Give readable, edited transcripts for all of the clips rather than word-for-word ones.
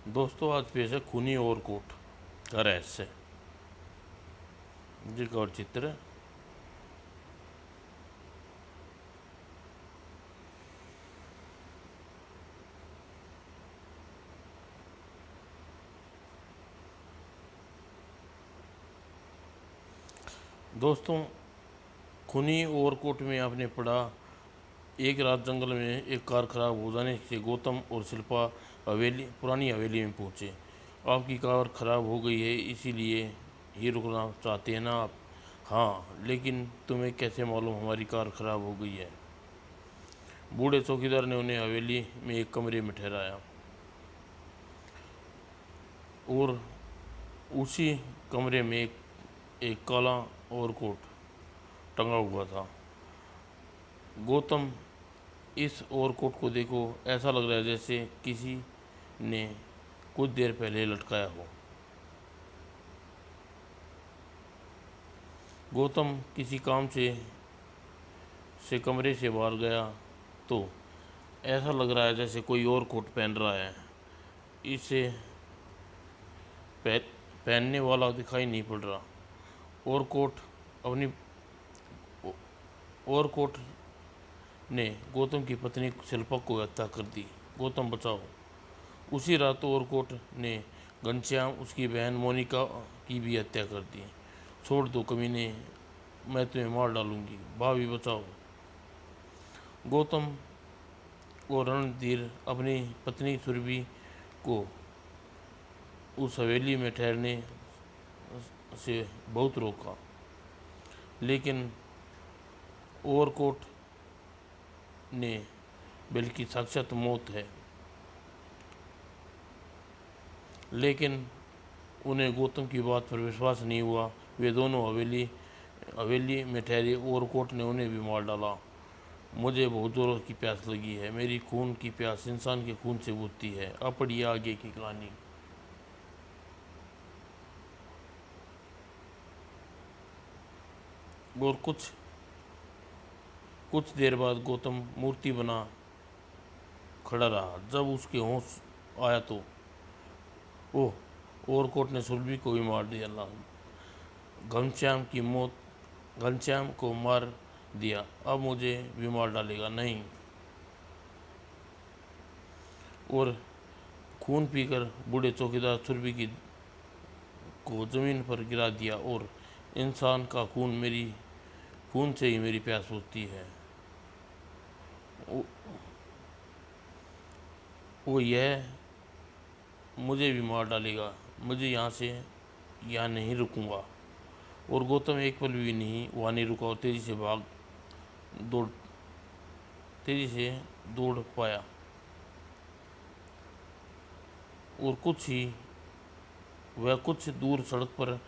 दोस्तों आज पेश है खूनी ओवरकोट का रहस्य जी का और चित्र। दोस्तों खूनी ओवरकोट में आपने पढ़ा, एक रात जंगल में एक कार खराब हो जाने से गौतम और शिल्पा पुरानी हवेली में पहुंचे। आपकी कार खराब हो गई है, इसीलिए ही रुकना चाहते हैं ना आप? हाँ, लेकिन तुम्हें कैसे मालूम हमारी कार खराब हो गई है? बूढ़े चौकीदार ने उन्हें हवेली में एक कमरे में ठहराया और उसी कमरे में एक काला ओवरकोट टंगा हुआ था। गौतम, इस ओवरकोट को देखो, ऐसा लग रहा है जैसे किसी ने कुछ देर पहले लटकाया हो। गौतम किसी काम से कमरे से बाहर गया तो ऐसा लग रहा है जैसे कोई और कोट पहन रहा है। इसे पहनने वाला दिखाई नहीं पड़ रहा। और कोट अपनी और कोट ने गौतम की पत्नी शिल्पा को हत्या कर दी। गौतम बचाओ। उसी रात ओवरकोट ने घनश्याम, उसकी बहन मोनिका की भी हत्या कर दी। छोड़ दो कमीने, मैं तुम्हें मार डालूंगी, भाभी बचाओ। गौतम और रणधीर अपनी पत्नी सुरभि को उस हवेली में ठहरने से बहुत रोका, लेकिन ओवरकोट ने बल्कि साक्षात मौत है। लेकिन उन्हें गौतम की बात पर विश्वास नहीं हुआ। वे दोनों हवेली में ठहरे। ओवरकोट ने उन्हें भी मार डाला। मुझे बहुत जोरों की प्यास लगी है, मेरी खून की प्यास इंसान के खून से बुझती है। अब पढ़िए आगे की कहानी। और कुछ देर बाद गौतम मूर्ति बना खड़ा रहा। जब उसके होश आया तो ओह, ओवरकोट ने सुरभि को भी मार दिया। घनश्याम की मौत घनश्याम को मार दिया, अब मुझे भी मार डालेगा नहीं? और खून पीकर बूढ़े चौकीदार सुरभि की को जमीन पर गिरा दिया। और इंसान का खून से ही मेरी प्यास बुझती है। वो यह मुझे भी मार डालेगा, मुझे यहाँ नहीं रुकूंगा। और गौतम एक पल भी नहीं वहाँ नहीं रुका और दौड़ तेजी से दौड़ पाया। और वह कुछ दूर सड़क पर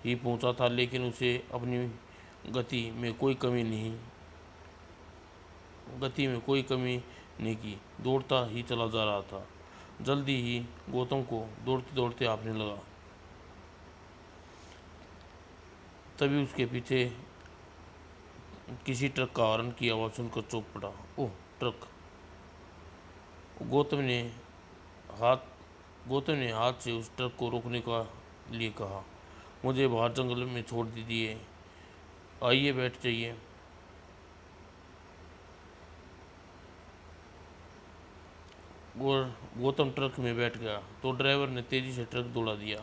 ही पहुंचा था, लेकिन उसे अपनी गति में कोई कमी नहीं की। दौड़ता ही चला जा रहा था। जल्दी ही गौतम को दौड़ते दौड़ते आपने लगा। तभी उसके पीछे किसी ट्रक का हॉर्न की आवाज़ सुनकर चौंक पड़ा। ओह, ट्रक! गौतम ने हाथ गौतम ने हाथ से उस ट्रक को रोकने का लिए कहा, मुझे बाहर जंगल में छोड़ दीजिए, आइए बैठ जाइए। और गौतम ट्रक में बैठ गया तो ड्राइवर ने तेजी से ट्रक दौड़ा दिया।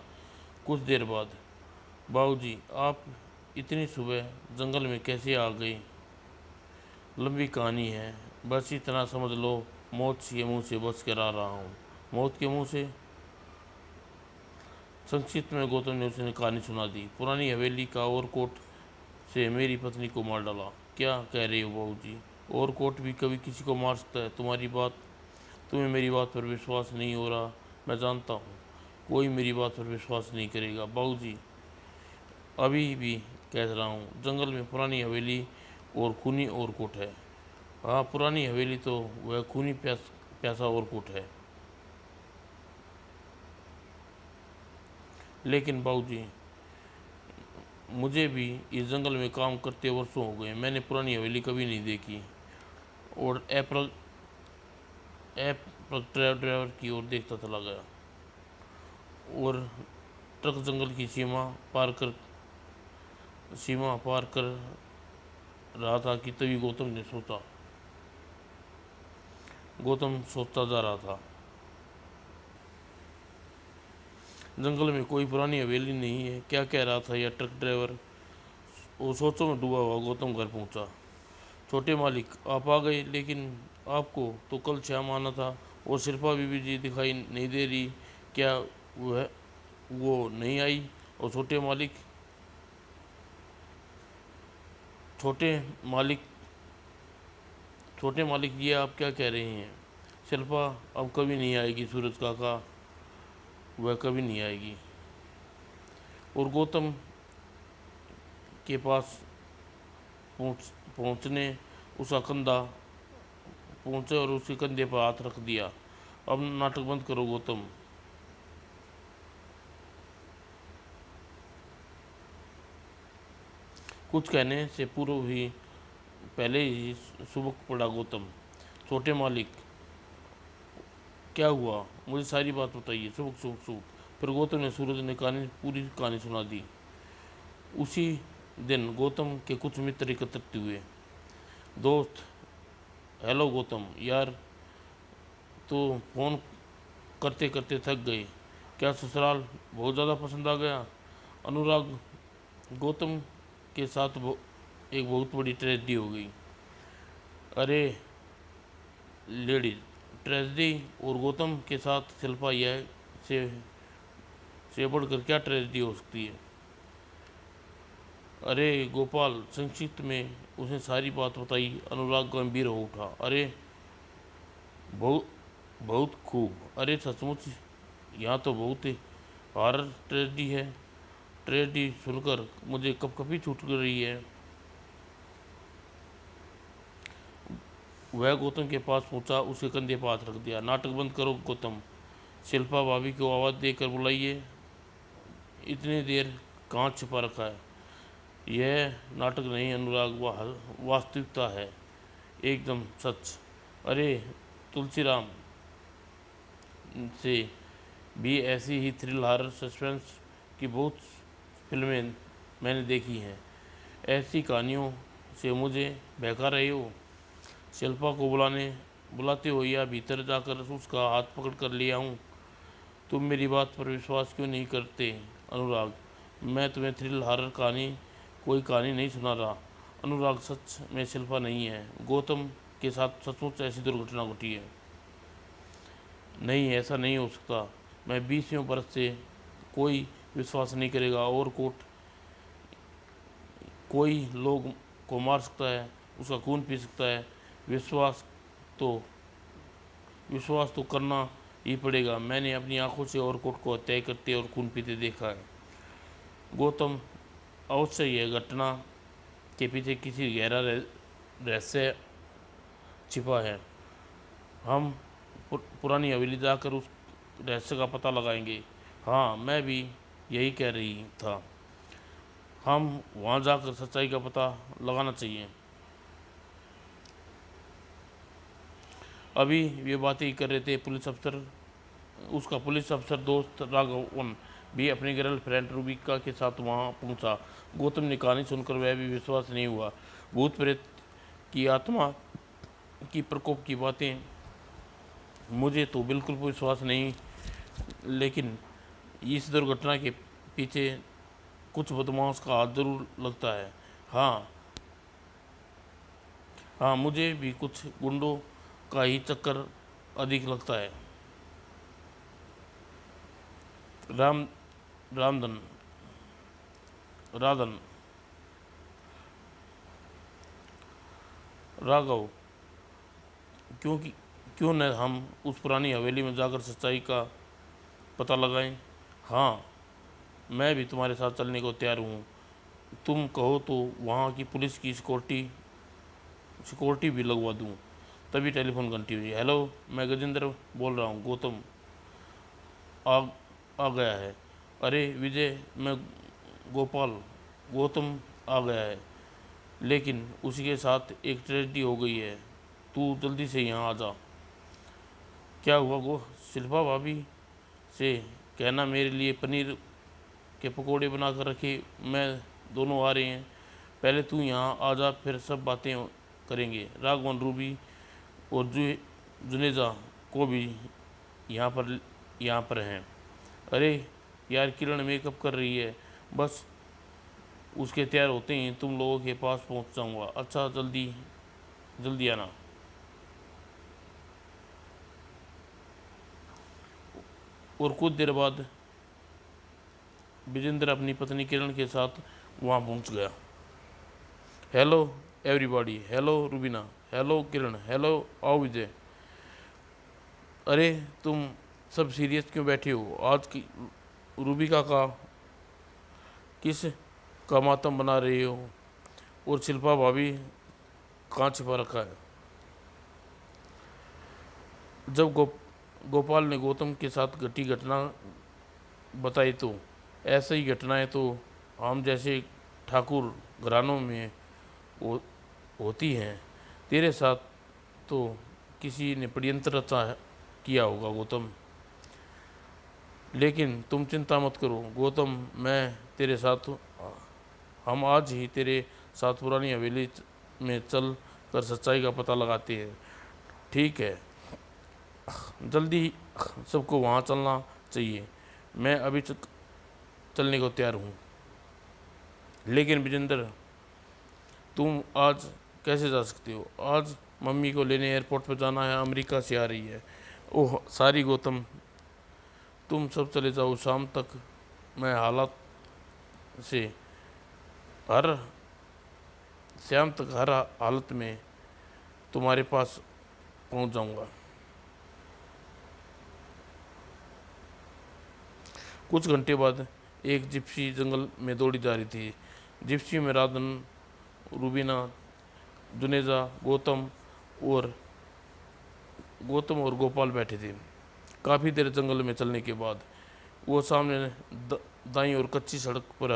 कुछ देर बाद, बाबूजी, आप इतनी सुबह जंगल में कैसे आ गए? लंबी कहानी है, बस इतना समझ लो, मौत के मुंह से बच कर आ रहा हूँ। मौत के मुंह से? संक्षिप्त में गौतम ने उसे कहानी सुना दी। पुरानी हवेली का ओवरकोट से मेरी पत्नी को मार डाला। क्या कह रहे हो बाबूजी? ओवरकोट भी कभी किसी को मार सकता है? तुम्हें मेरी बात पर विश्वास नहीं हो रहा, मैं जानता हूँ। कोई मेरी बात पर विश्वास नहीं करेगा बाबूजी। अभी भी कह रहा हूँ, जंगल में पुरानी हवेली और खूनी ओवरकोट है। हाँ, पुरानी हवेली तो वह खूनी प्यासा ओवरकोट है। लेकिन बाबूजी, मुझे भी इस जंगल में काम करते वर्षों हो गए, मैंने पुरानी हवेली कभी नहीं देखी। और ऐप ड्राइवर की ओर देखता चला गया। और ट्रक जंगल की सीमा पार कर रहा था कि तभी गौतम सोचता जा रहा था। जंगल में कोई पुरानी हवेली नहीं है, क्या कह रहा था यह ट्रक ड्राइवर। वो सोचों में डूबा हुआ गौतम घर पहुंचा। छोटे मालिक, आप आ गए, लेकिन आपको तो कल शाम आना था। और शिल्पा बीबी जी दिखाई नहीं दे रही, क्या वो नहीं आई। और छोटे मालिक छोटे मालिक, ये आप क्या कह रहे हैं। शिल्पा अब कभी नहीं आएगी, सूरज काका, वह कभी नहीं आएगी। और गौतम के पास पहुंचने उसका कंधा पहुंचे और उसके कंधे पर हाथ रख दिया। अब नाटक बंद करो गौतम। कुछ कहने से पूर्व ही पहले ही सुबक पड़ा गौतम। छोटे मालिक, क्या हुआ, मुझे सारी बात बताइए। सुबक सुबक सुबक। फिर गौतम ने सूरज ने पूरी कहानी सुना दी। उसी दिन गौतम के कुछ मित्र एकत्रित हुए। दोस्त, हेलो गौतम, यार तो फ़ोन करते करते थक गए। क्या ससुराल बहुत ज़्यादा पसंद आ गया। अनुराग, गौतम के साथ एक बहुत बड़ी ट्रेजेडी हो गई। अरे लेडीज, ट्रेजेडी। और गौतम के साथ शिल्पा, यह से से बढ़कर क्या ट्रेजेडी हो सकती है। अरे गोपाल, संक्षिप्त में उसने सारी बात बताई। अनुराग गंभीर हो उठा। अरे बहुत बहुत खूब। अरे सचमुच, यहाँ तो बहुत ही हॉरर ट्रेजेडी है। ट्रेजेडी सुनकर मुझे कपकपी छूट रही है। वह गौतम के पास पहुंचा, उसके कंधे पर हाथ रख दिया। नाटक बंद करो गौतम, शिल्पा भाभी को आवाज़ देकर बुलाइए। इतनी देर कहाँ छिपा रखा है। यह नाटक नहीं अनुराग, वह वास्तविकता है, एकदम सच। अरे तुलसीराम से भी ऐसी ही थ्रिल हॉरर सस्पेंस की बहुत फिल्में मैंने देखी हैं। ऐसी कहानियों से मुझे बहका रहे हो। शिल्पा को बुलाते हो या भीतर जाकर उसका हाथ पकड़ कर ले आऊँ। तुम मेरी बात पर विश्वास क्यों नहीं करते अनुराग। मैं तुम्हें थ्रिल हॉरर कोई कहानी नहीं सुना रहा। अनुराग, सच में शिल्पा नहीं है। गौतम के साथ सचमुच ऐसी दुर्घटना घटी है। नहीं, ऐसा नहीं हो सकता। मैं 20वें बरस से कोई विश्वास नहीं करेगा। और कोई लोग को मार सकता है, उसका खून पी सकता है। विश्वास तो विश्वास तो करना ही पड़ेगा। मैंने अपनी आंखों से औरकोट को हत्या करते और खून पीते देखा है। गौतम, अवश्य यह घटना के पीछे किसी गहरा रहस्य छिपा है। हम पुरानी हवेली जाकर उस रहस्य का पता लगाएंगे। हाँ, मैं भी यही कह रही था। हम वहाँ जाकर सच्चाई का पता लगाना चाहिए। अभी ये बातें ही कर रहे थे, उसका पुलिस अफसर दोस्त राघवन भी अपनी गर्लफ्रेंड रूबिका के साथ वहाँ पहुँचा। गौतम ने कहानी सुनकर वह भी विश्वास नहीं हुआ। भूत प्रेत की आत्मा की प्रकोप की बातें मुझे तो बिल्कुल विश्वास नहीं, लेकिन इस दुर्घटना के पीछे कुछ बदमाश का हाथ जरूर लगता है। हाँ हाँ, मुझे भी कुछ गुंडों का ही चक्कर अधिक लगता है। राम रामधन राधन राघव, क्योंकि क्यों न हम उस पुरानी हवेली में जाकर सच्चाई का पता लगाएं। हाँ, मैं भी तुम्हारे साथ चलने को तैयार हूँ। तुम कहो तो वहाँ की पुलिस की सिक्योरिटी भी लगवा दूँ। तभी टेलीफोन घंटी हुई। हेलो, मैं गजेंद्र बोल रहा हूँ। आ आ गया है। अरे विजय, मैं गोपाल। गौतम आ गया है, लेकिन उसी के साथ एक ट्रेजेडी हो गई है। तू जल्दी से यहाँ आ जा। क्या हुआ शिल्पा भाभी से कहना मेरे लिए पनीर के पकोड़े बना कर रखे, मैं दोनों आ रहे हैं। पहले तू यहाँ आ जा, फिर सब बातें करेंगे। राघवन, रूबी और जुनेजा को भी यहाँ पर हैं। अरे यार, किरण मेकअप कर रही है, बस उसके तैयार होते ही तुम लोगों के पास पहुँच जाऊँगा। अच्छा, जल्दी जल्दी आना। और कुछ देर बाद विजेंद्र अपनी पत्नी किरण के साथ वहाँ पहुँच गया। Hello everybody, hello Rubina, hello Kiran, hello आओ विजय। अरे तुम सब सीरियस क्यों बैठे हो? आज की रूबी का किस का मातम बना रही हो? और शिल्पा भाभी कहाँ छिपा रखा है? जब गोपाल ने गौतम के साथ घटी घटना बताई तो ऐसी ही घटनाएं तो हम जैसे ठाकुर घरानों में हो, होती हैं। तेरे साथ तो किसी ने षड्यंत्र रचा किया होगा गौतम। लेकिन तुम चिंता मत करो गौतम, मैं तेरे साथ हूँ। हम आज ही तेरे साथ पुरानी हवेली में चल कर सच्चाई का पता लगाते हैं, ठीक है? जल्दी सबको वहाँ चलना चाहिए। मैं अभी चलने को तैयार हूँ। लेकिन विजेंद्र, तुम आज कैसे जा सकते हो? आज मम्मी को लेने एयरपोर्ट पर जाना है, अमेरिका से आ रही है। ओह सारी गौतम, तुम सब चले जाओ, शाम तक मैं से हर शाम तक हर हालत में तुम्हारे पास पहुंच जाऊंगा। कुछ घंटे बाद एक जिप्सी जंगल में दौड़ी जा रही थी। जिप्सी में राधन, रूबीना, जुनेजा, और गोपाल बैठे थे। काफ़ी देर जंगल में चलने के बाद वो सामने दाईं ओर कच्ची सड़क पर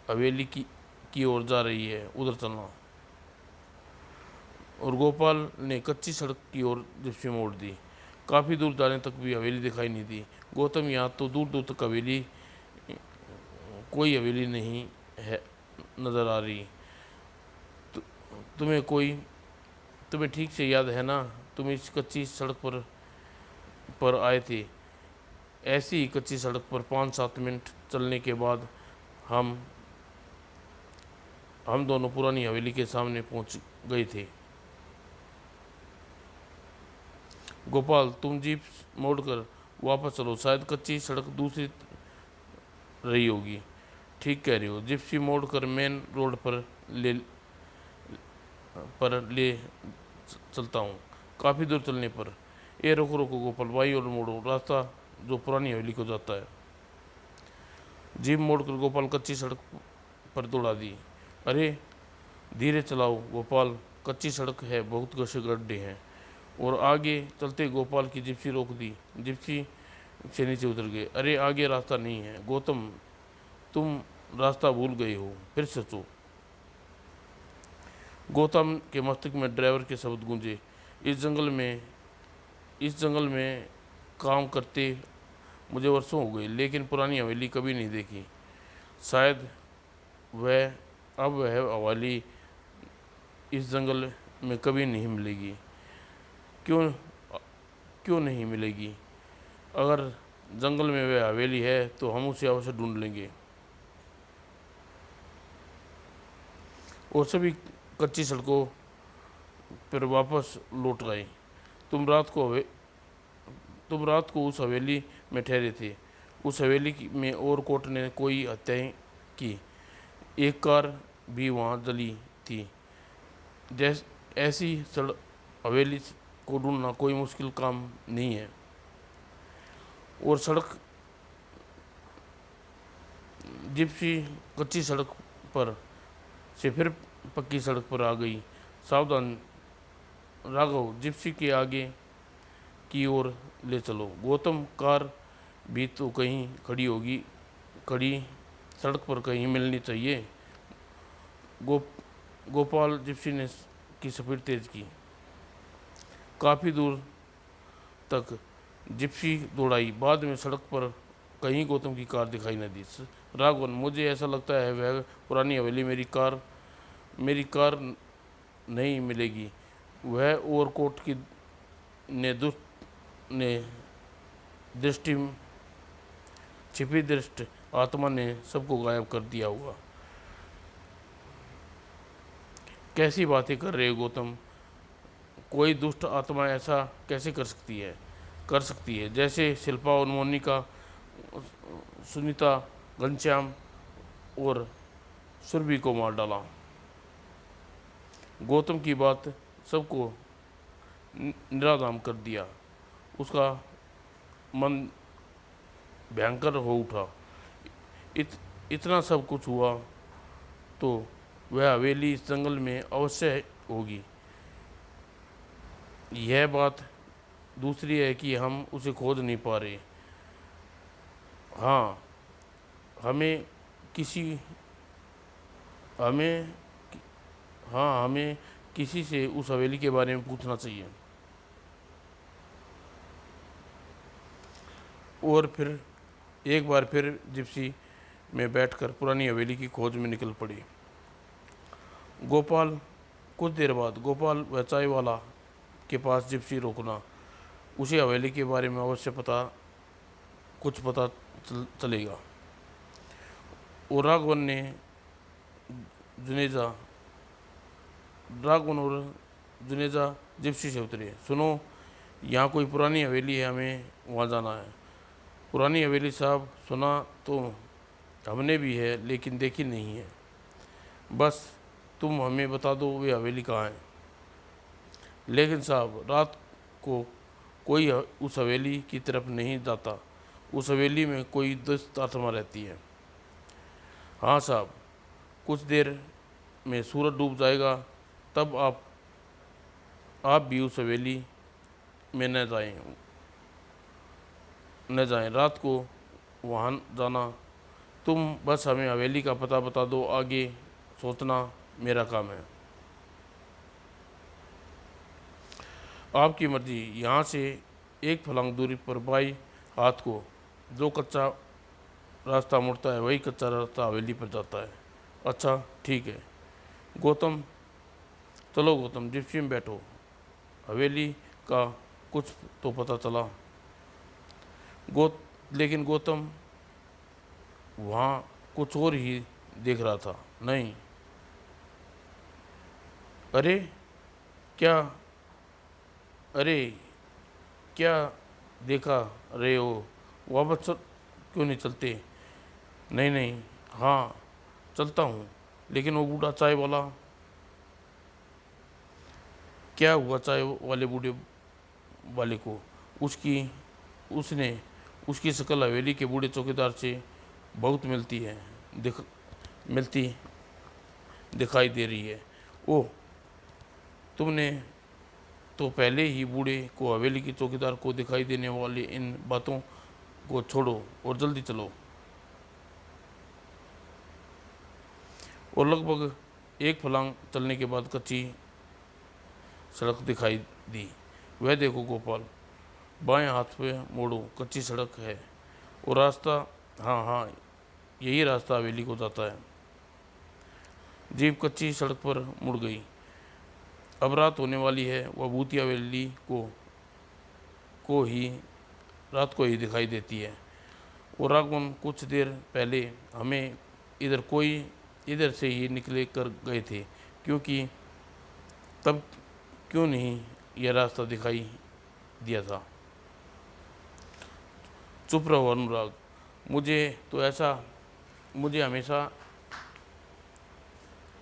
हवेली की ओर जा रही है, उधर चलना। और गोपाल ने कच्ची सड़क की ओर जिप्सी मोड़ दी। काफ़ी दूर जाने तक भी हवेली दिखाई नहीं दी। गौतम, यहाँ तो दूर दूर तक कोई हवेली नहीं है नज़र आ रही। तु, तुम्हें ठीक से याद है ना, तुम इस कच्ची सड़क पर आए थे। ऐसी ही कच्ची सड़क पर 5-7 मिनट चलने के बाद हम दोनों पुरानी हवेली के सामने पहुंच गए थे। गोपाल, तुम जीप मोड़कर वापस चलो, शायद कच्ची सड़क दूसरी रही होगी। ठीक कह रही हो। जिप्सी मोड़कर मेन रोड ले चलता हूँ। काफ़ी दूर चलने पर ये रोको रोको गोपाल, बाई और मोड़ो, रास्ता जो पुरानी हवेली को जाता है। जीप मोड़कर गोपाल कच्ची सड़क पर दौड़ा दी। अरे धीरे चलाओ गोपाल, कच्ची सड़क है, बहुत घसे गड्ढे हैं। और आगे चलते गोपाल की जिप्सी रोक दी। जिप्सी से नीचे उतर गए। अरे आगे रास्ता नहीं है गौतम, तुम रास्ता भूल गए हो, फिर सोचो। गौतम के मस्तिष्क में ड्राइवर के शब्द गूंजे। इस जंगल में काम करते मुझे वर्षों हो गए, लेकिन पुरानी हवेली कभी नहीं देखी। शायद वह हवेली इस जंगल में कभी नहीं मिलेगी। क्यों क्यों नहीं मिलेगी? अगर जंगल में वह हवेली है तो हम उसे अवश्य ढूंढ लेंगे। और सभी कच्ची सड़कों पर वापस लौट गए। तुम रात को उस हवेली में ठहरे थे। उस हवेली में और कोर्ट ने कोई हत्याएं की। एक कार भी वहाँ जली थी। ऐसी हवेली को ढूंढना कोई मुश्किल काम नहीं है। और जिप्सी कच्ची सड़क पर से फिर पक्की सड़क पर आ गई। सावधान राघव, जिप्सी के आगे की ओर ले चलो। गौतम, कार भी तो कहीं खड़ी होगी, खड़ी सड़क पर कहीं मिलनी चाहिए। गोपाल जिप्सी ने की स्पीड तेज की। काफ़ी दूर तक जिप्सी दौड़ाई। बाद में सड़क पर कहीं गौतम की कार दिखाई न दी। राघवन, मुझे ऐसा लगता है वह पुरानी हवेली मेरी कार नहीं मिलेगी। वह ओवरकोट की ने दुष्ट ने दृष्टि छिपी दृष्ट आत्मा ने सबको गायब कर दिया होगा। कैसी बातें कर रहे हो गौतम? कोई दुष्ट आत्मा ऐसा कैसे कर सकती है? जैसे शिल्पा और मोनिका, सुनीता, घनश्याम और सुरभि को मार डाला। गौतम की बात सबको निराधाम कर दिया। उसका मन भयंकर हो उठा। इतना सब कुछ हुआ तो वह हवेली इस जंगल में अवश्य होगी। यह बात दूसरी है कि हम उसे खोज नहीं पा रहे। हाँ, हमें किसी हमें हाँ, हमें किसी से उस हवेली के बारे में पूछना चाहिए। और फिर एक बार फिर जिप्सी में बैठकर पुरानी हवेली की खोज में निकल पड़ी। गोपाल कुछ देर बाद गोपाल वह चाय वाला के पास जिप्सी रोकना। उसे हवेली के बारे में अवश्य कुछ पता चलेगा। और जुनेजा राघवन और जुनेजा जिप्सी से उतरे। सुनो, यहाँ कोई पुरानी हवेली है, हमें वहाँ जाना है। पुरानी हवेली साहब, सुना तो हमने भी है लेकिन देखी नहीं है। बस तुम हमें बता दो वे हवेली कहाँ है। लेकिन साहब, रात को कोई उस हवेली की तरफ नहीं जाता। उस हवेली में कोई दुष्ट आत्मा रहती है। हाँ साहब, कुछ देर में सूरज डूब जाएगा, तब आप भी उस हवेली में न जाएं। रात को वहाँ जाना। तुम बस हमें हवेली का पता बता दो, आगे सोचना मेरा काम है। आपकी मर्जी। यहाँ से एक फलांग दूरी पर बाई हाथ को जो कच्चा रास्ता मुड़ता है वही कच्चा रास्ता हवेली पर जाता है। अच्छा ठीक है गौतम, चलो गौतम, जिप्सी में बैठो। हवेली का कुछ तो पता चला। लेकिन गौतम वहाँ कुछ और ही देख रहा था। नहीं, अरे क्या अरे क्या देखा रहे हो? वापस क्यों नहीं चलते? नहीं नहीं, हाँ चलता हूँ, लेकिन वो बूढ़ा चाय वाला? क्या हुआ चाय वाले बूढ़े वाले को? उसने उसकी शक्ल हवेली के बूढ़े चौकीदार से बहुत मिलती दिखाई दे रही है। ओह, तुमने तो पहले ही बूढ़े को हवेली के चौकीदार को दिखाई देने वाली इन बातों को छोड़ो और जल्दी चलो। और लगभग एक फलांग चलने के बाद कच्ची सड़क दिखाई दी। वह देखो गोपाल, बाएं हाथ पे मोड़ो, कच्ची सड़क है और रास्ता, हाँ हाँ, यही रास्ता हवेली को जाता है। जीप कच्ची सड़क पर मुड़ गई। अब रात होने वाली है। वह भूतिया हवेली को ही रात को ही दिखाई देती है। और राघवन, कुछ देर पहले हमें इधर से ही निकले कर गए थे, क्योंकि तब क्यों नहीं यह रास्ता दिखाई दिया था? चुप रहो अनुराग, मुझे हमेशा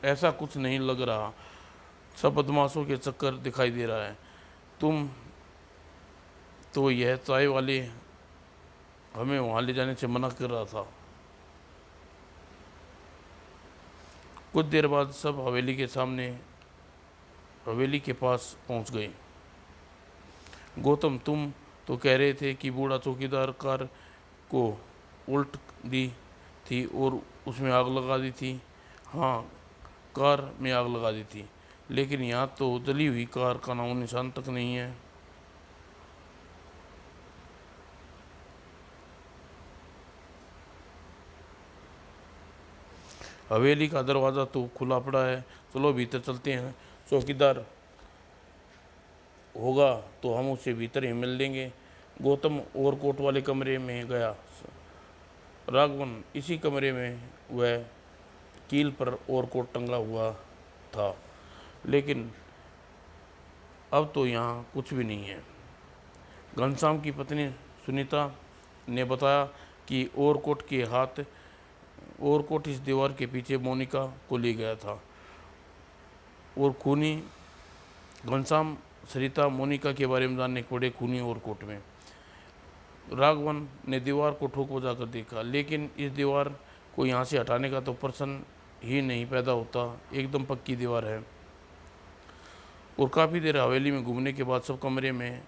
ऐसा कुछ नहीं लग रहा। सब बदमाशों के चक्कर दिखाई दे रहा है। तुम तो यह चाय वाले हमें वहाँ ले जाने से मना कर रहा था। कुछ देर बाद सब हवेली के पास पहुँच गए। गौतम, तुम तो कह रहे थे कि बूढ़ा चौकीदार कार को उल्ट दी थी और उसमें आग लगा दी थी। हाँ, कार में आग लगा दी थी, लेकिन यहाँ तो जली हुई कार का नामो निशान तक नहीं है। हवेली का दरवाज़ा तो खुला पड़ा है, चलो भीतर चलते हैं। चौकीदार होगा तो हम उससे भीतर ही मिल लेंगे। गौतम और कोट वाले कमरे में गया। राघवन इसी कमरे में वह कील पर और कोट टंगा हुआ था, लेकिन अब तो यहाँ कुछ भी नहीं है। घनश्याम की पत्नी सुनीता ने बताया कि ओवरकोट के हाथ ओवरकोट इस दीवार के पीछे मोनिका को ले गया था और खूनी घनश्याम सरिता मोनिका के बारे में जानने के पड़े खूनी ओवरकोट में। राघवन ने दीवार को ठोक बजा कर देखा, लेकिन इस दीवार को यहाँ से हटाने का तो प्रश्न ही नहीं पैदा होता, एकदम पक्की दीवार है। और काफ़ी देर हवेली में घूमने के बाद सब कमरे में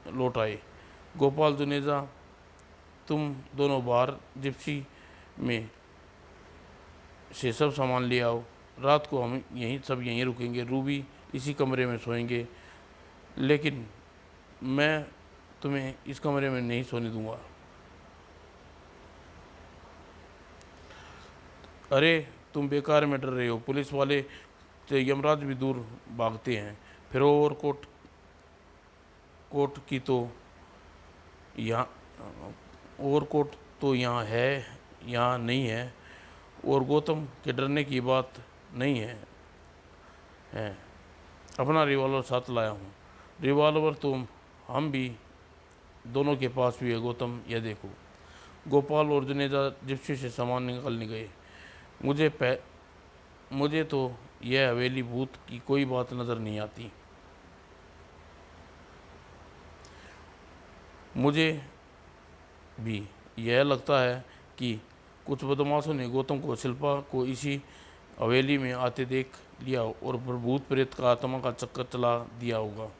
लौट आए। गोपाल, जुनेजा, तुम दोनों बाहर जिप्सी में से सब सामान ले आओ। रात को हम यहीं रुकेंगे। रूबी इसी कमरे में सोएंगे, लेकिन मैं तुम्हें इस कमरे में नहीं सोने दूंगा। अरे तुम बेकार में डर रहे हो, पुलिस वाले तो यमराज भी दूर भागते हैं। फिर और कोट की तो यहाँ ओवरकोट तो यहाँ है, यहाँ नहीं है। और गौतम के डरने की बात नहीं है। अपना रिवॉल्वर साथ लाया हूँ। रिवॉल्वर तो हम भी दोनों के पास भी है गौतम, यह देखो। गोपाल और जुनेजा जिप्सी से सामान निकालने गए। मुझे तो यह हवेली भूत की कोई बात नज़र नहीं आती। मुझे भी यह लगता है कि कुछ बदमाशों ने गौतम को शिल्पा को इसी हवेली में आते देख लिया और भूत प्रेत का आत्मा का चक्कर चला दिया होगा।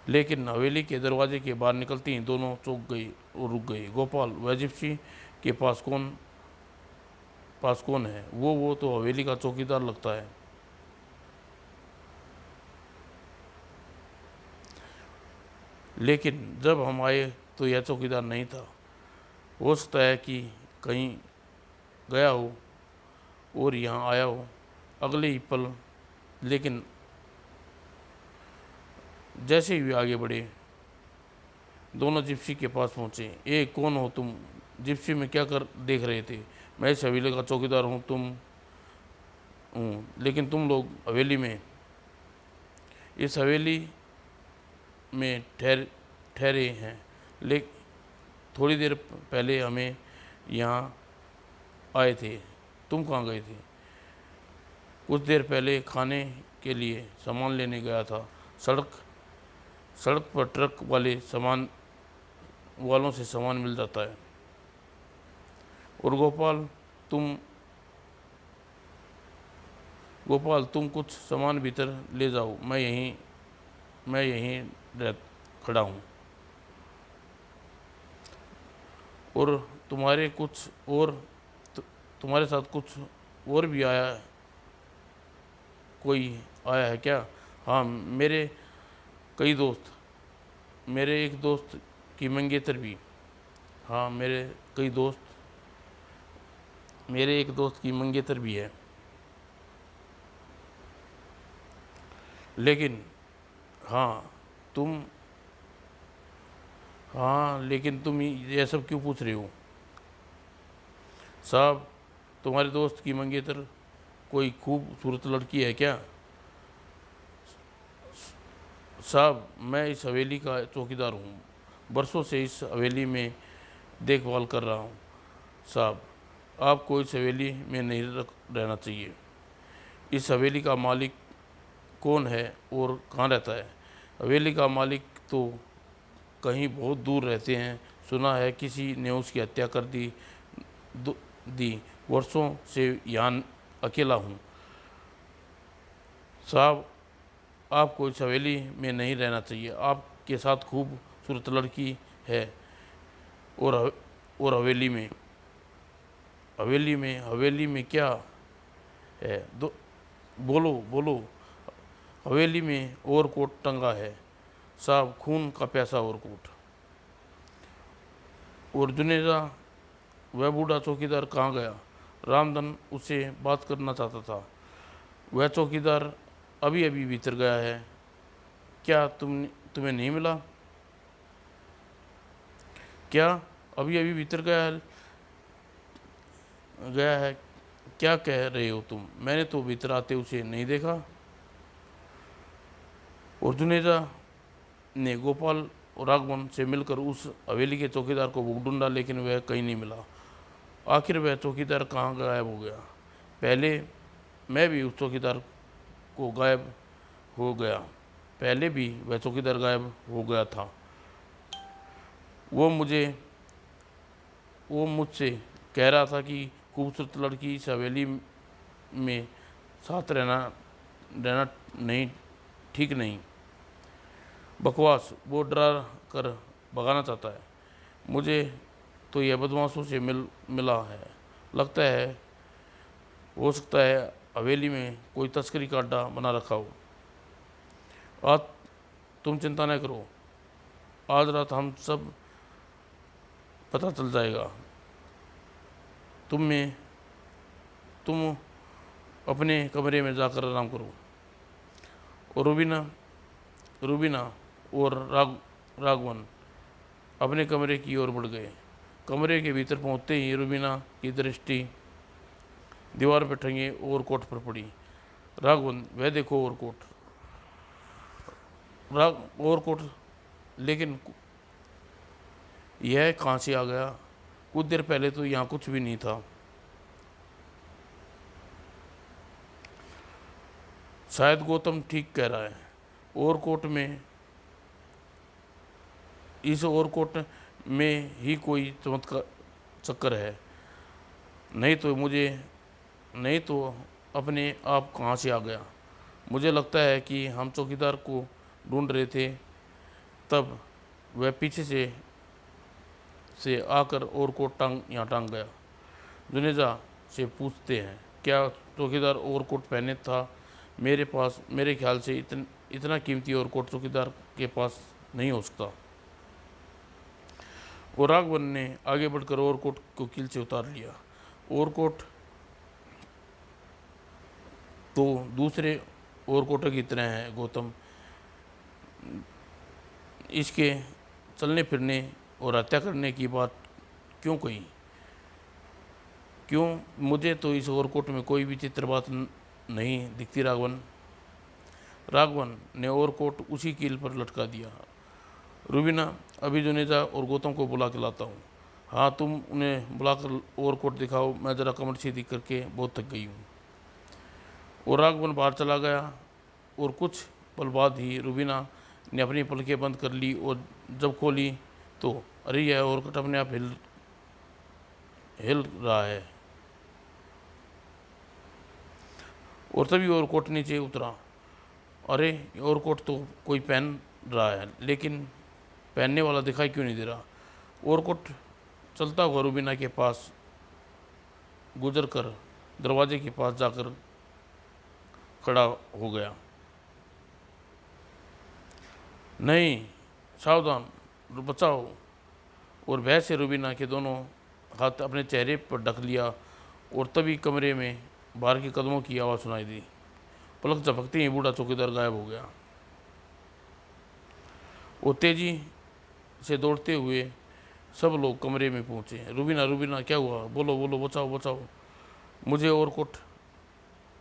लेकिन हवेली के दरवाजे के बाहर निकलती ही दोनों चौंक गई और रुक गई। गोपाल, वह जिप्सी के पास कौन है? वो तो हवेली का चौकीदार लगता है। लेकिन जब हम आए तो यह चौकीदार नहीं था। हो सकता है कि कहीं गया हो और यहाँ आया हो अगले ही पल। लेकिन जैसे ही आगे बढ़े, दोनों जिप्सी के पास पहुँचे। ए, कौन हो तुम? जिप्सी में क्या कर देख रहे थे? मैं इस हवेली का चौकीदार हूँ, लेकिन तुम लोग हवेली में इस हवेली में ठहरे हैं। लेकिन थोड़ी देर पहले हमें यहाँ आए थे। तुम कहाँ गए थे? कुछ देर पहले खाने के लिए सामान लेने गया था। सड़क पर ट्रक वालों से सामान मिल जाता है। और गोपाल तुम कुछ सामान भीतर ले जाओ, मैं यहीं खड़ा हूँ। और तुम्हारे साथ कुछ और भी कोई आया है क्या? हाँ, मेरे एक दोस्त की मंगेतर भी। हाँ, मेरे एक दोस्त की मंगेतर भी है। लेकिन लेकिन तुम ये सब क्यों पूछ रहे हो? साहब, तुम्हारे दोस्त की मंगेतर कोई खूबसूरत लड़की है क्या? साहब, मैं इस हवेली का चौकीदार हूँ, बरसों से इस हवेली में देखभाल कर रहा हूँ। साहब, आपको इस हवेली में नहीं रहना चाहिए। इस हवेली का मालिक कौन है और कहाँ रहता है? हवेली का मालिक तो कहीं बहुत दूर रहते हैं। सुना है किसी ने उसकी हत्या कर दी। वर्षों से यहाँ अकेला हूँ। साहब, आपको इस हवेली में नहीं रहना चाहिए। आपके साथ खूबसूरत लड़की है और हवेली में क्या है? बोलो। हवेली में ओवरकोट टंगा है साहब, खून का प्यासा ओवरकोट। और जुनेजा, वह बूढ़ा चौकीदार कहाँ गया? रामधन उससे बात करना चाहता था। वह चौकीदार अभी अभी भीतर गया है, क्या तुम्हें नहीं मिला? क्या अभी अभी भीतर गया है? क्या कह रहे हो तुम? मैंने तो भीतर आते उसे नहीं देखा। और जुनेजा ने गोपाल और राघवन से मिलकर उस हवेली के चौकीदार को ढूंढा, लेकिन वह कहीं नहीं मिला। आखिर वह चौकीदार कहाँ गायब हो गया? पहले मैं भी उस चौकीदार को गायब हो गया पहले भी वह चौकीदार गायब हो गया था। वो मुझे वो मुझसे कह रहा था कि खूबसूरत लड़की इस हवेली में साथ रहना रहना नहीं ठीक नहीं। बकवास, वो डरा कर भगाना चाहता है। मुझे तो यह बदमाशों से मिला है। लगता है हो सकता है हवेली में कोई तस्करी का अड्डा बना रखा हो। आज तुम चिंता न करो, आज रात हम सब पता चल जाएगा। तुम अपने कमरे में जाकर आराम करो। और रूबीना और राघवन अपने कमरे की ओर बढ़ गए। कमरे के भीतर पहुंचते ही रूबीना की दृष्टि दीवार पर टंगे ओवरकोट पर पड़ी। राघवन, वह देखो ओवरकोट। ओवरकोट, लेकिन यह कहाँ से आ गया? कुछ देर पहले तो यहाँ कुछ भी नहीं था। शायद गौतम ठीक कह रहा है। ओवरकोट में इस ओवरकोट में ही कोई चमत्कार चक्कर है। नहीं तो अपने आप कहाँ से आ गया? मुझे लगता है कि हम चौकीदार को ढूंढ रहे थे, तब वह पीछे से आकर ओवरकोट यहाँ टांग गया। जुनेजा से पूछते हैं, क्या चौकीदार ओवरकोट पहने था? मेरे ख्याल से इतना कीमती ओवरकोट चौकीदार के पास नहीं हो सकता। और राघवन ने आगे बढ़कर ओवरकोट को कील से उतार लिया। ओवरकोट तो दूसरे ओवरकोटों की तरह है गौतम। इसके चलने फिरने और हत्या करने की बात क्यों कही? क्यों? मुझे तो इस ओवरकोट में कोई विचित्र बात नहीं दिखती। राघवन ने ओवरकोट उसी कील पर लटका दिया। रूबीना, अभी जुनेजा और गौतम को बुला के लाता हूँ। हाँ, तुम उन्हें बुलाकर ओवरकोट दिखाओ, मैं ज़रा कमर सीधी करके बहुत थक गई हूँ। और राघवन बाहर चला गया। और कुछ पल बाद ही रूबीना ने अपनी पलकें बंद कर ली और जब खोली तो अरे, यह ओवरकोट अपने आप हिल रहा है। और तभी ओवरकोट नीचे उतरा। अरे, ओवरकोट तो कोई पहन रहा है, लेकिन पहनने वाला दिखाई क्यों नहीं दे रहा? ओवरकोट चलता हुआ रूबीना के पास गुजर कर दरवाजे के पास जाकर खड़ा हो गया। नहीं, सावधान, बचाओ। और भय से रूबीना के दोनों हाथ अपने चेहरे पर ढक लिया। और तभी कमरे में बाहर के कदमों की आवाज़ सुनाई दी। पलक झपकते ही बूढ़ा चौकीदार गायब हो गया। वो तेजी से दौड़ते हुए सब लोग कमरे में पहुंचे। रूबीना, क्या हुआ? बोलो बोलो, बचाओ।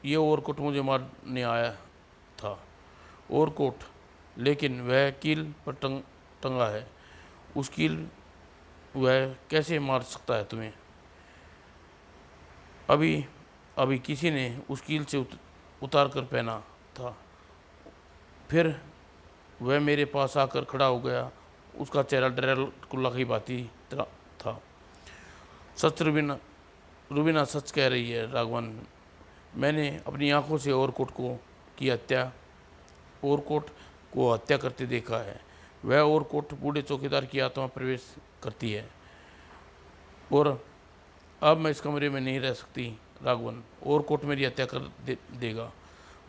ये ओवरकोट मुझे मारने आया था। ओवरकोट, लेकिन वह कील पर टंगा है। उस कील वह कैसे मार सकता है तुम्हें? अभी किसी ने उस कील से उतार कर पहना था। फिर वह मेरे पास आकर खड़ा हो गया। उसका चेहरा डरल कुल्ला की भांति था। सच रूबीना सच कह रही है राघवन। मैंने अपनी आंखों से ओवरकोट को हत्या करते देखा है। वह ओवरकोट बूढ़े चौकीदार की आत्मा प्रवेश करती है। और अब मैं इस कमरे में नहीं रह सकती राघवन। ओवरकोट मेरी हत्या कर देगा।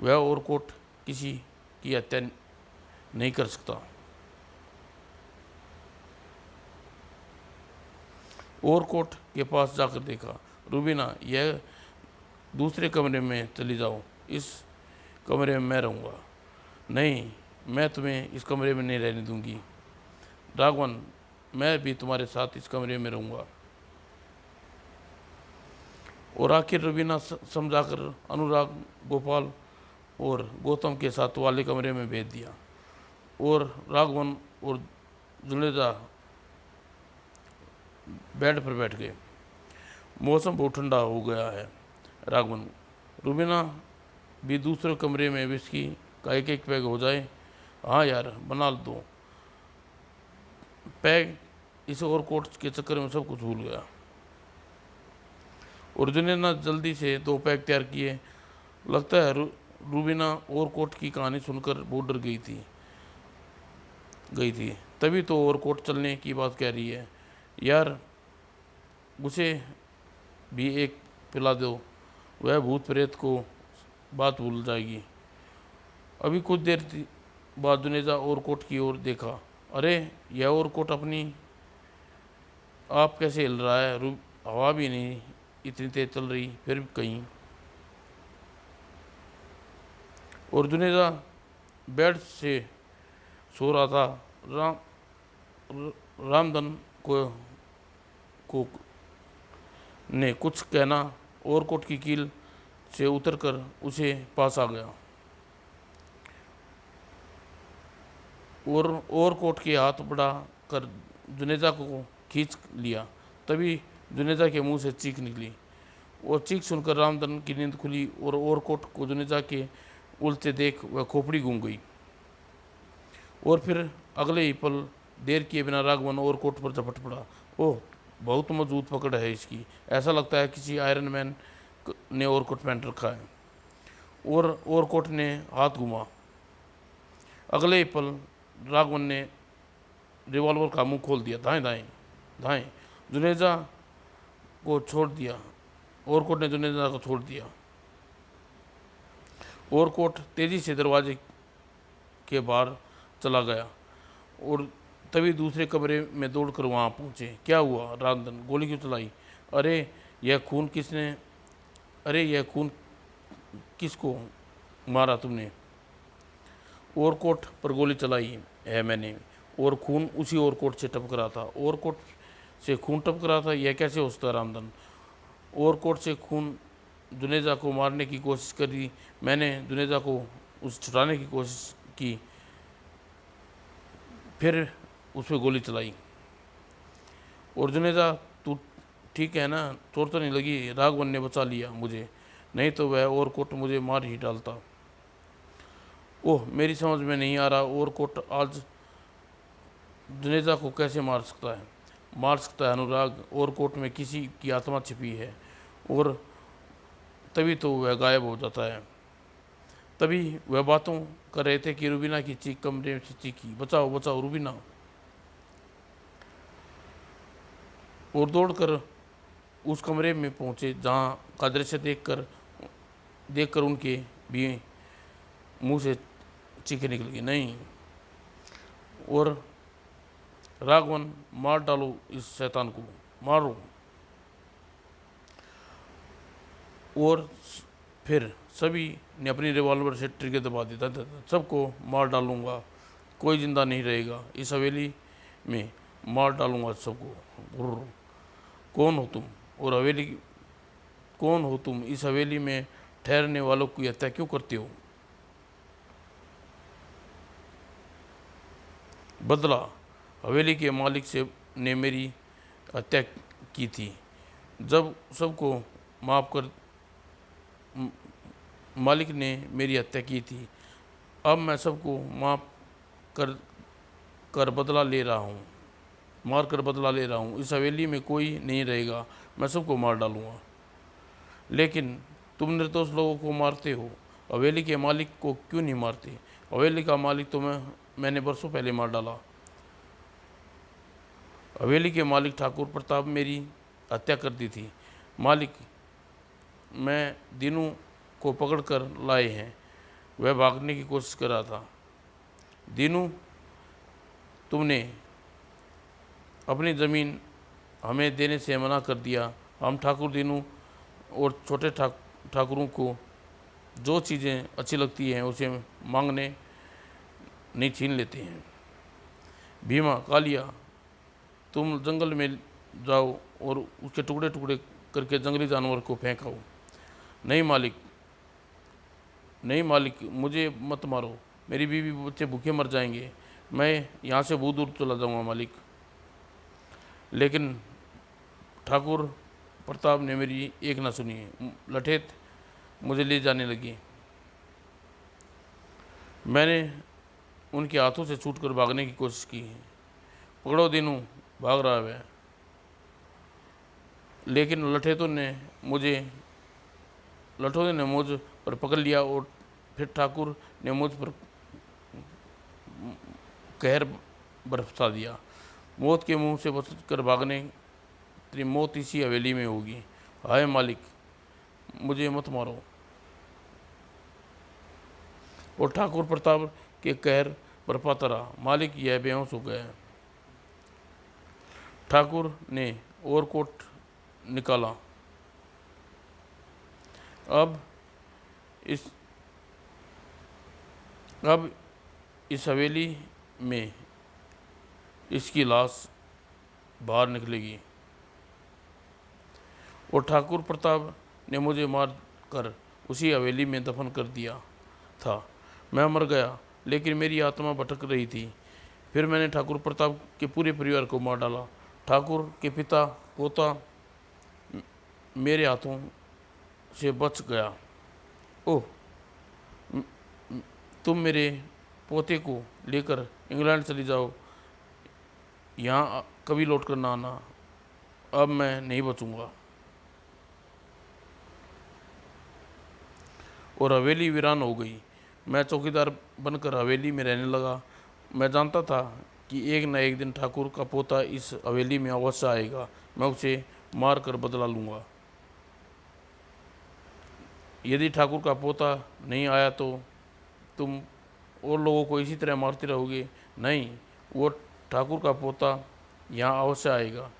वह ओवरकोट किसी की हत्या नहीं कर सकता। ओवरकोट के पास जाकर देखा। रूबीना, यह दूसरे कमरे में चली जाओ, इस कमरे में मैं रहूँगा। नहीं, मैं तुम्हें इस कमरे में नहीं रहने दूंगी। राघवन, मैं भी तुम्हारे साथ इस कमरे में रहूँगा। और आखिर रूबीना समझाकर अनुराग, गोपाल और गौतम के साथ वाले कमरे में भेज दिया और राघवन और जुनेजा बेड पर बैठ गए। मौसम बहुत ठंडा हो गया है। राघवन, रूबीना भी दूसरे कमरे में विस्की का एक एक पैग हो जाए। हाँ यार, बना दो पैग। इस और कोट के चक्कर में सब कुछ भूल गया। और जुनेजा जल्दी से 2 पैग तैयार किए। लगता है रूबीना और कोट की कहानी सुनकर बहुत डर गई थी। तभी तो और कोट चलने की बात कह रही है। यार, उसे भी एक पिला दो, वह भूत प्रेत को बात भूल जाएगी। अभी कुछ देर बाद जुनेजा और कोट की ओर देखा। अरे, यह और कोट अपनी आप कैसे हिल रहा है? हवा भी नहीं इतनी तेज चल रही, फिर कहीं। और जुनेजा बेड से सो रहा था। रामधन को ने कुछ कहना और कोट की कील से उतरकर उसे पास आ गया और कोट के हाथ बढ़ा कर जुनेजा को खींच लिया। तभी जुनेजा के मुंह से चीख निकली और चीख सुनकर रामधन की नींद खुली और कोट को जुनेजा के उलटे देख वह खोपड़ी घूम गई। और फिर अगले ही पल देर किए बिना राघवन और कोट पर झपट पड़ा। ओह, बहुत मजबूत पकड़ है इसकी। ऐसा लगता है किसी आयरन मैन ने और कोट पहन रखा है। और कोट ने हाथ घुमा। अगले ही पल राघवन ने रिवॉल्वर का मुंह खोल दिया। धाएं धाएं धाएं जुनेजा को छोड़ दिया। और कोट ने जुनेजा को छोड़ दिया। और कोट तेजी से दरवाजे के बाहर चला गया और तभी दूसरे कमरे में दौड़कर वहां पहुंचे। क्या हुआ? रामधन, गोली क्यों चलाई? अरे, यह खून किसको मारा तुमने? और कोट पर गोली चलाई है मैंने, और खून उसी और कोट से टपक रहा था। और कोट से खून टपक रहा था, यह कैसे हो सकता है रामधन? और कोट से खून जुनेजा को मारने की कोशिश करी मैंने, जुनेजा को उस छुड़ाने की कोशिश की, फिर उस पर गोली चलाई। और जुनेजा, तू ठीक है ना? चोट तो नहीं लगी? राघवन ने बचा लिया मुझे, नहीं तो वह और कोट मुझे मार ही डालता। ओह, मेरी समझ में नहीं आ रहा, और कोट आज जुनेजा को कैसे मार सकता है? मार सकता है अनुराग। और कोट में किसी की आत्मा छिपी है। और तभी तो वह गायब हो जाता है। तभी वह बातों कर रहे थे कि रूबीना की चीख कमरे से चीखी, बचाओ बचाओ रूबीना। और दौड़कर उस कमरे में पहुंचे जहां का दृश्य देखकर उनके भी मुंह से चीखें निकल गई। नहीं, और राघवन, मार डालो इस शैतान को, मारो। और फिर सभी ने अपनी रिवॉल्वर से ट्रिगर दबा दिया। सबको मार डालूंगा, कोई जिंदा नहीं रहेगा इस हवेली में, मार डालूंगा सबको। कौन हो तुम? और कौन हो तुम? इस हवेली में ठहरने वालों की हत्या क्यों करते हो? बदला हवेली के मालिक से ने मेरी हत्या की थी। जब सबको माफ कर मालिक ने मेरी हत्या की थी, अब मैं सबको माफ कर बदला ले रहा हूँ, मार कर बदला ले रहा हूँ। इस हवेली में कोई नहीं रहेगा, मैं सबको मार डालूंगा। लेकिन तुम निर्दोष लोगों को मारते हो, हवेली के मालिक को क्यों नहीं मारते? हवेली का मालिक तो मैंने बरसों पहले मार डाला। हवेली के मालिक ठाकुर प्रताप मेरी हत्या कर दी थी। मालिक, मैं दीनू को पकड़ कर लाए हैं, वह भागने की कोशिश कर रहा था। दीनू, तुमने अपनी ज़मीन हमें देने से मना कर दिया। हम ठाकुर दीनू और छोटे ठाकुरों को जो चीज़ें अच्छी लगती हैं उसे मांगने नहीं छीन लेते हैं। भीमा, कालिया, तुम जंगल में जाओ और उसके टुकड़े टुकड़े करके जंगली जानवर को फेंकाओ। नहीं मालिक, नहीं मालिक, मुझे मत मारो, मेरी बीवी बच्चे भूखे मर जाएंगे, मैं यहाँ से बहुत दूर चला जाऊँगा मालिक। लेकिन ठाकुर प्रताप ने मेरी एक ना सुनी। लठेत मुझे ले जाने लगी। मैंने उनके हाथों से छूटकर भागने की कोशिश की। पकड़ो दीनू, भाग रहा है। लेकिन लठों ने मुझ पर पकड़ लिया और फिर ठाकुर ने मुझ पर कहर बरसा दिया। मौत के मुंह से बचकर भागने, तेरी मौत इसी हवेली में होगी। हाय मालिक, मुझे मत मारो। और ठाकुर प्रताप के कहर बरपाता रहा। मालिक, यह बेहोश हो गया है। ठाकुर ने और कोट निकाला। अब इस हवेली में इसकी लाश बाहर निकलेगी। और ठाकुर प्रताप ने मुझे मार कर उसी हवेली में दफन कर दिया था। मैं मर गया, लेकिन मेरी आत्मा भटक रही थी। फिर मैंने ठाकुर प्रताप के पूरे परिवार को मार डाला। ठाकुर के पिता पोता मेरे हाथों से बच गया। ओह, तुम मेरे पोते को लेकर इंग्लैंड चली जाओ, यहाँ कभी लौट कर ना आना। अब मैं नहीं बचूंगा। और हवेली वीरान हो गई। मैं चौकीदार बनकर हवेली में रहने लगा। मैं जानता था कि एक न एक दिन ठाकुर का पोता इस हवेली में अवश्य आएगा। मैं उसे मार कर बदला लूँगा। यदि ठाकुर का पोता नहीं आया तो तुम और लोगों को इसी तरह मारते रहोगे। नहीं, वो ठाकुर का पोता यहाँ अवश्य आएगा।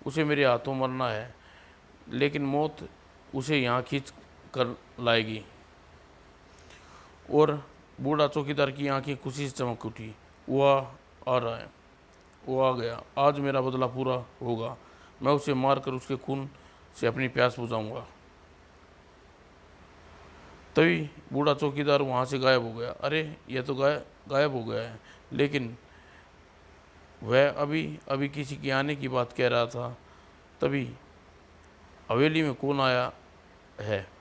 उसे मेरे हाथों मरना है, लेकिन मौत उसे यहाँ खींच कर लाएगी। और बूढ़ा चौकीदार की आंखें खुशी से चमक उठी। वो आ रहा है, वो आ गया। आज मेरा बदला पूरा होगा। मैं उसे मारकर उसके खून से अपनी प्यास बुझाऊंगा। तभी बूढ़ा चौकीदार वहाँ से गायब हो गया। अरे, यह तो गायब हो गया है। लेकिन वह अभी अभी किसी के आने की बात कह रहा था। तभी हवेली में कौन आया है?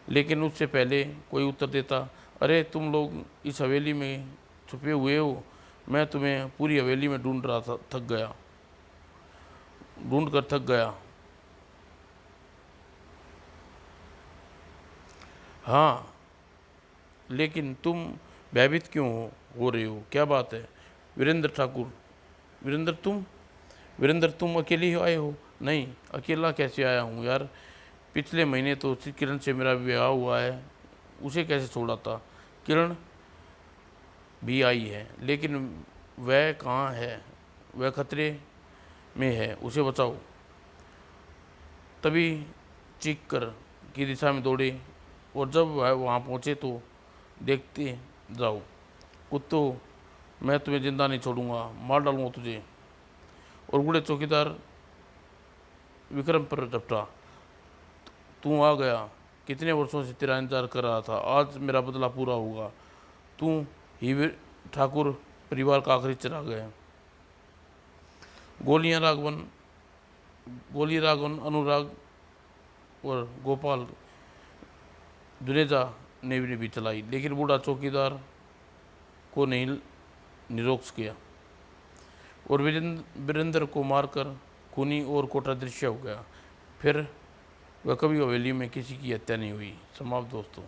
लेकिन उससे पहले कोई उत्तर देता। अरे, तुम लोग इस हवेली में छुपे हुए हो। मैं तुम्हें पूरी हवेली में ढूंढ रहा था, ढूंढ कर थक गया। हाँ, लेकिन तुम भयभीत क्यों हो रहे हो? क्या बात है? वीरेंद्र ठाकुर। वीरेंद्र, तुम अकेले ही आए हो? नहीं, अकेला कैसे आया हूँ यार। पिछले महीने तो किरण से मेरा विवाह हुआ है। उसे कैसे छोड़ा था? किरण भी आई है, लेकिन वह कहाँ है? वह खतरे में है, उसे बचाओ। तभी चीख कर की दिशा में दौड़े। और जब वह वहाँ पहुँचे तो देखते जाओ कुत्तों, मैं तुम्हें जिंदा नहीं छोड़ूंगा, मार डालूंगा तुझे। और बूढ़े चौकीदार विक्रम पर झपटा। तू आ गया। कितने वर्षों से तेरा इंतजार कर रहा था। आज मेरा बदला पूरा होगा। तू ही ठाकुर परिवार का आखिरी चिराग है। गोली राघवन, अनुराग और गोपाल दुनेजा ने भी चलाई, लेकिन बूढ़ा चौकीदार को नहीं निरोक्ष किया। और वीरेंद्र को मारकर खूनी और कोटा दृश्य हो गया। फिर वह कभी हवेली में किसी की हत्या नहीं हुई। समाप्त दोस्तों।